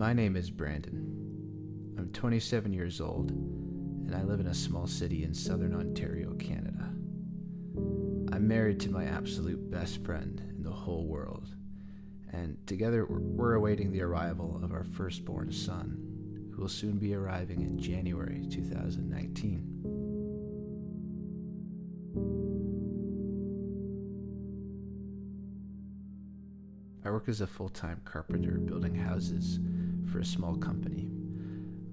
My name is Brandon. I'm 27 years old, and I live in a small city in southern Ontario, Canada. I'm married to my absolute best friend in the whole world, and together we're awaiting the arrival of our firstborn son, who will soon be arriving in January 2019. I work as a full-time carpenter building houses for a small company.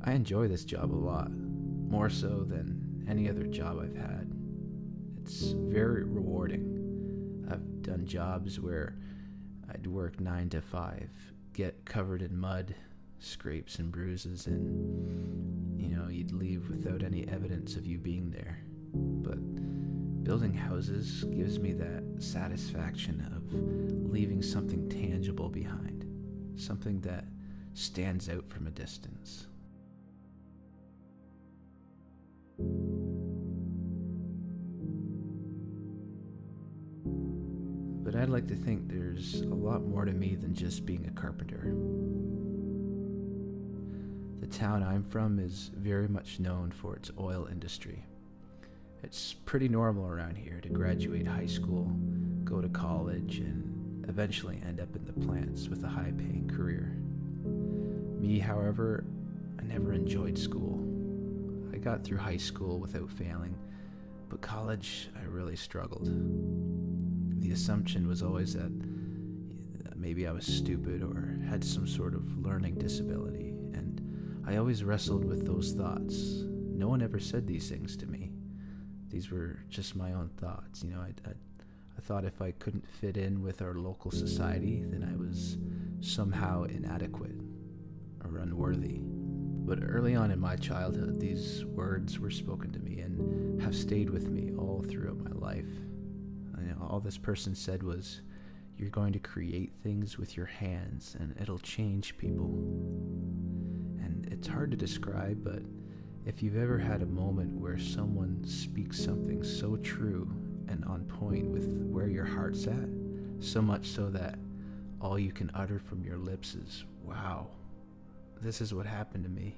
I enjoy this job a lot, more so than any other job I've had. It's very rewarding. I've done jobs where I'd work 9 to 5, get covered in mud, scrapes and bruises, and you'd leave without any evidence of you being there. But building houses gives me that satisfaction of leaving something tangible behind, something that stands out from a distance. But I'd like to think there's a lot more to me than just being a carpenter. The town I'm from is very much known for its oil industry. It's pretty normal around here to graduate high school, go to college, and eventually end up in the plants with a high-paying career. Me, however, I never enjoyed school. I got through high school without failing, but college, I really struggled. The assumption was always that maybe I was stupid or had some sort of learning disability, and I always wrestled with those thoughts. No one ever said these things to me. These were just my own thoughts. I thought if I couldn't fit in with our local society, then I was somehow inadequate or unworthy. But early on in my childhood, these words were spoken to me and have stayed with me all throughout my life. All this person said was, "You're going to create things with your hands and it'll change people." And it's hard to describe, but if you've ever had a moment where someone speaks something so true and on point with where your heart's at, so much so that all you can utter from your lips is, "Wow, this is what happened to me."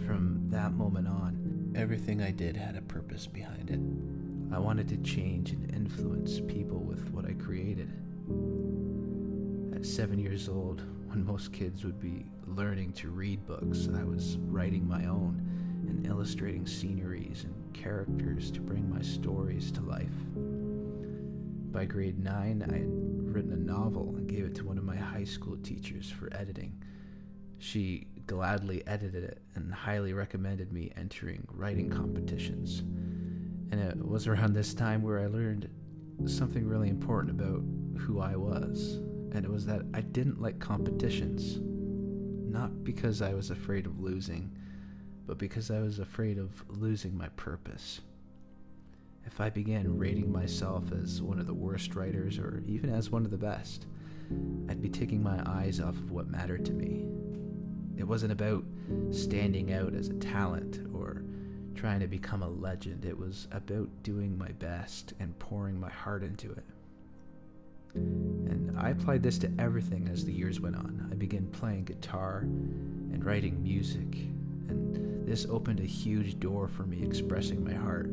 From that moment on, everything I did had a purpose behind it. I wanted to change and influence people with what I created. At 7 years old, when most kids would be learning to read books, I was writing my own and illustrating sceneries and characters to bring my stories to life. By grade 9, I had written a novel and gave it to one of my high school teachers for editing. She gladly edited it and highly recommended me entering writing competitions. And it was around this time where I learned something really important about who I was. And it was that I didn't like competitions. Not because I was afraid of losing, but because I was afraid of losing my purpose. If I began rating myself as one of the worst writers, or even as one of the best, I'd be taking my eyes off of what mattered to me. It wasn't about standing out as a talent or trying to become a legend. It was about doing my best and pouring my heart into it. And I applied this to everything as the years went on. I began playing guitar and writing music, and this opened a huge door for me expressing my heart.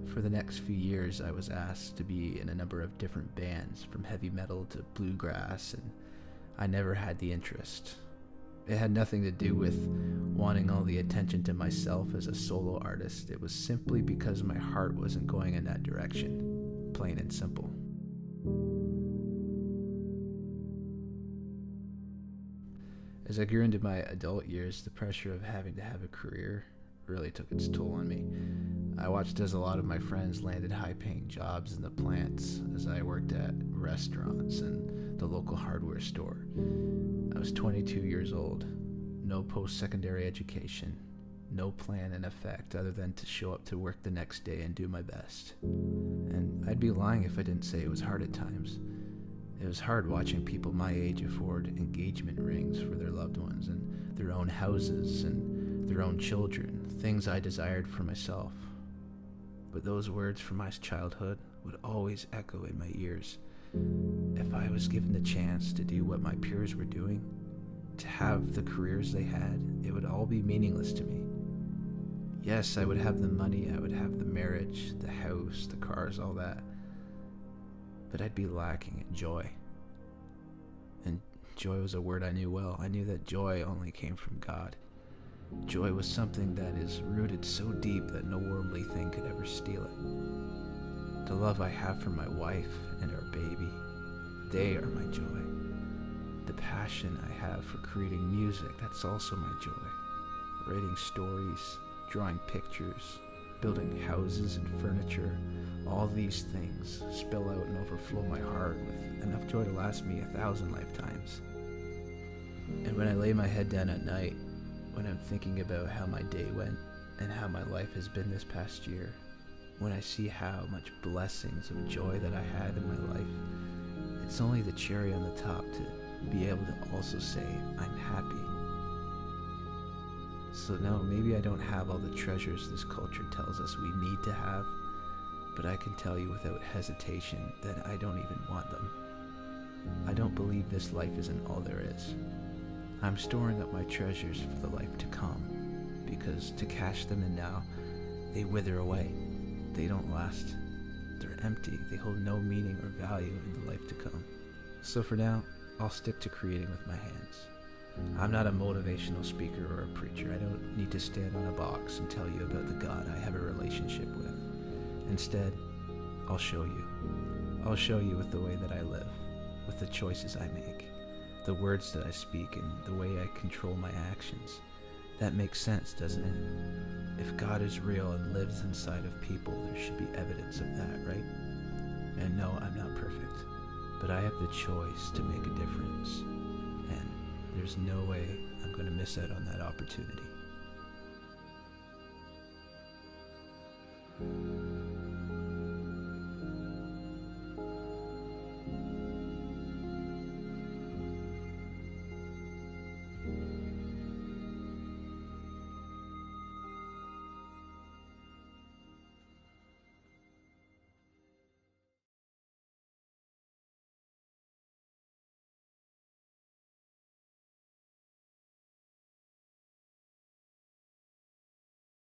For the next few years, I was asked to be in a number of different bands, from heavy metal to bluegrass, and I never had the interest. It had nothing to do with wanting all the attention to myself as a solo artist. It was simply because my heart wasn't going in that direction, plain and simple. As I grew into my adult years, the pressure of having to have a career really took its toll on me. I watched as a lot of my friends landed high-paying jobs in the plants as I worked at restaurants and the local hardware store. I was 22 years old, no post-secondary education, no plan in effect other than to show up to work the next day and do my best. And I'd be lying if I didn't say it was hard at times. It was hard watching people my age afford engagement rings for their loved ones and their own houses and their own children, things I desired for myself. But those words from my childhood would always echo in my ears, if I was given the chance to do what my peers were doing, to have the careers they had, it would all be meaningless to me. Yes, I would have the money, I would have the marriage, the house, the cars, all that. But I'd be lacking in joy. And joy was a word I knew well. I knew that joy only came from God. Joy was something that is rooted so deep that no worldly thing could ever steal it. The love I have for my wife and our baby, they are my joy. The passion I have for creating music, that's also my joy. Writing stories, drawing pictures, building houses and furniture, all these things spill out and overflow my heart with enough joy to last me 1,000 lifetimes. And when I lay my head down at night, when I'm thinking about how my day went and how my life has been this past year, when I see how much blessings of joy that I had in my life, it's only the cherry on the top to be able to also say, I'm happy. So no, maybe I don't have all the treasures this culture tells us we need to have, but I can tell you without hesitation that I don't even want them. I don't believe this life isn't all there is. I'm storing up my treasures for the life to come, because to cash them in now, they wither away. They don't last. They're empty. They hold no meaning or value in the life to come. So for now, I'll stick to creating with my hands. I'm not a motivational speaker or a preacher. I don't need to stand on a box and tell you about the God I have a relationship with. Instead, I'll show you. I'll show you with the way that I live, with the choices I make, the words that I speak, and the way I control my actions. That makes sense, doesn't it? If God is real and lives inside of people, there should be evidence of that, right? And no, I'm not perfect, but I have the choice to make a difference. And there's no way I'm going to miss out on that opportunity.